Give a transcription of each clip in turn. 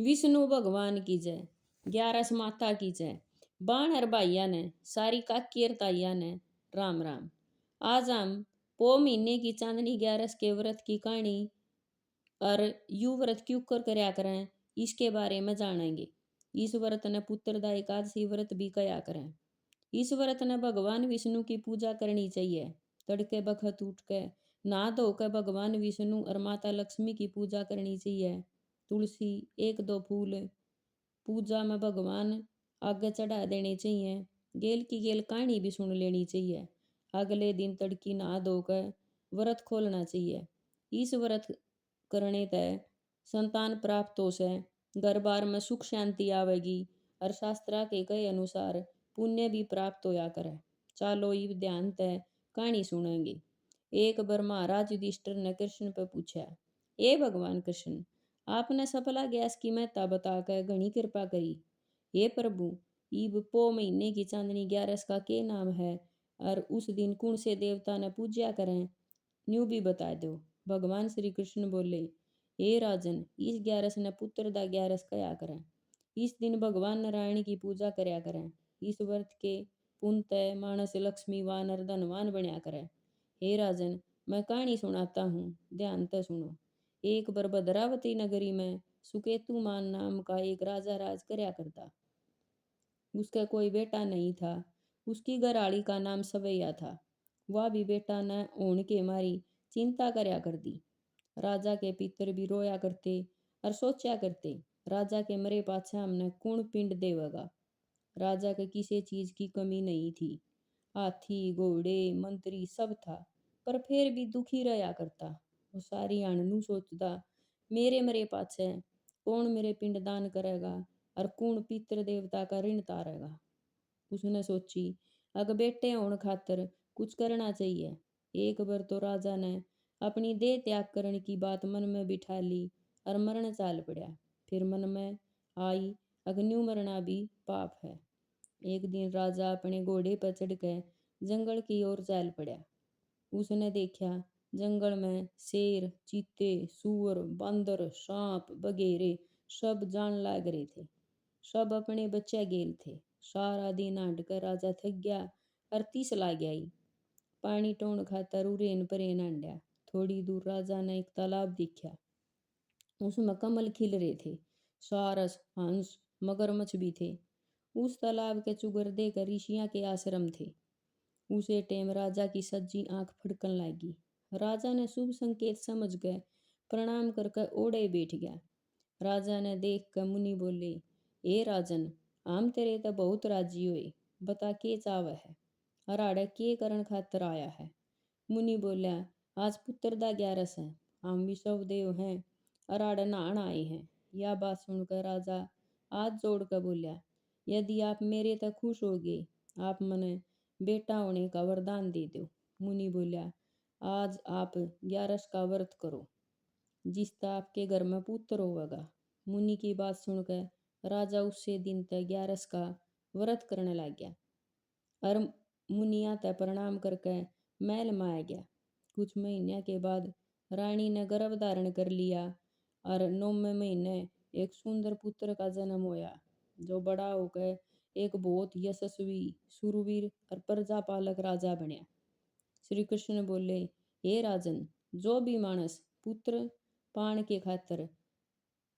विष्णु भगवान की जय, 11 माता की जय, बाण और भाइया ने, सारी काकी और ताइया ने, राम राम। आज हम पो महीने की चांदनी 11 के व्रत की कहानी और यू व्रत क्यों कर करया करें इसके बारे में जानेंगे। इस व्रत ने पुत्रदा एकादशी व्रत भी कया करें। इस व्रत ने भगवान विष्णु की पूजा करनी चाहिए। तड़के बखत उठ के नहा धोकर भगवान विष्णु और माता लक्ष्मी की पूजा करनी चाहिए। तुलसी 1-2 फूल पूजा में भगवान आगे चढ़ा देने चाहिए। गेल की गेल कहानी भी सुन लेनी चाहिए। अगले दिन तड़की नहा धोकर व्रत खोलना चाहिए। इस व्रत करने तय संतान प्राप्त हो से घर बार में सुख शांति आवेगी और शास्त्रा के कहे अनुसार पुण्य भी प्राप्त होया करे। चालो इव ध्यान तय कहानी सुनेंगे। एक बार महाराज युधिष्ठिर ने कृष्ण पर पूछा, ए भगवान कृष्ण, आपने सफला गैस की महत्ता बताकर घनी कृपा करी। हे प्रभु, इब पो महीने की चांदनी 11 का के नाम है और उस दिन कौन से देवता ने पूजा करें, न्यू भी बता दो। भगवान श्री कृष्ण बोले, हे राजन, इस 11 ने पुत्रदा 11 कया करें। इस दिन भगवान नारायण की पूजा करया करें। इस व्रत के पुण्य मानस लक्ष्मीवान और धनवान बनया करें। हे राजन, मैं कहानी सुनाता हूँ, ध्यान से सुनो। एक बार भद्रावती नगरी में सुकेतुमान नाम का एक राजा राज करया करता। उसका कोई बेटा नहीं था। उसकी घरआली का नाम सवैया था। वह भी बेटा न होने के मारी चिंता करया करती। राजा के पितर भी रोया करते और सोचा करते, राजा के मरे पाछे हमने कौन पिंड देवेगा। राजा के किसी चीज की कमी नहीं थी। हाथी घोड़े मंत्री सब था, पर फिर भी दुखी रहा करता। वो सारी अणनु सोचता, मेरे मरे पाछे कौन मेरे पिंड दान करेगा और कौन पितृ देवता का ऋण तारेगा। उसने सोची, अगर बेटे होने खातर कुछ करना चाहिए। एक बार तो राजा ने अपनी देह त्याग करने की बात मन में बिठा ली और मरण चाल पड़ा। फिर मन में आई, अग्नि मरना भी पाप है। एक दिन राजा अपने घोड़े पर चढ़कर जंगल की ओर चल पड़ा। उसने देखा, जंगल में शेर, चीते, सूअर, बंदर, सांप वगैरह सब जान लाग रहे थे। सब अपने बच्चे गेल थे। सारा दिन हांडकर राजा थक गया और तीस ला गया। पानी टोन खातर उरेन परेन हांडा। थोड़ी दूर राजा ने एक तालाब देखा। उसमें कमल खिल रहे थे। सारस, हंस, मगरमच्छ भी थे। उस तालाब के चुगर देकर ऋषियां के आश्रम थे। उसे टेम राजा की सज्जी आंख फड़कन लगी। राजा ने शुभ संकेत समझ गए प्रणाम करके ओढ़े बैठ गया। राजा ने देख कर मुनि बोले, ए राजन, हम तेरे तो बहुत राजी हुए, बता के चाव है और आड़े के करण खातर आया है। मुनि बोला, आज पुत्रदा 11 है, हम भी सब देव हैं और आड़े नहान आए हैं। यह बात सुनकर राजा हाथ जोड़कर बोला, यदि आप मेरे तक खुश होगे, आप मने बेटा होने का वरदान दे दो। मुनि बोला, आज आप 11 का व्रत करो, जिसता आपके घर में पुत्र होगा। मुनि की बात सुनकर राजा उससे दिन तक 11 का व्रत करने लग गया और मुनिया तय प्रणाम करके महल में आ गया। कुछ महीने के बाद रानी ने गर्भ धारण कर लिया और 9वें महीने एक सुंदर पुत्र का जन्म होया, जो बड़ा होकर एक बहुत यशस्वी, शूरवीर और प्रजापालक राजा बनया। श्री कृष्ण बोले, हे राजन, जो भी मानस पुत्र पान के खातर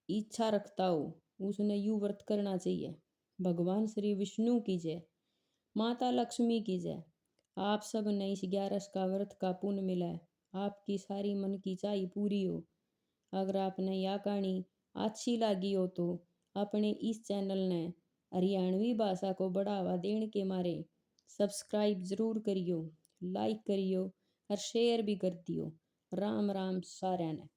इच्छा रखता हो, उसने यू व्रत करना चाहिए। भगवान श्री विष्णु की जय, माता लक्ष्मी की जय। आप सब ने इस 11 का व्रत का पुण्य मिला है। आपकी सारी मन की चाही पूरी हो। अगर आपने यह कहानी अच्छी लगी हो तो अपने इस चैनल ने हरियाणवी भाषा को बढ़ावा देने के मारे सब्सक्राइब जरूर करियो, लाइक करियो और शेयर भी कर दियो। राम राम सारे ने।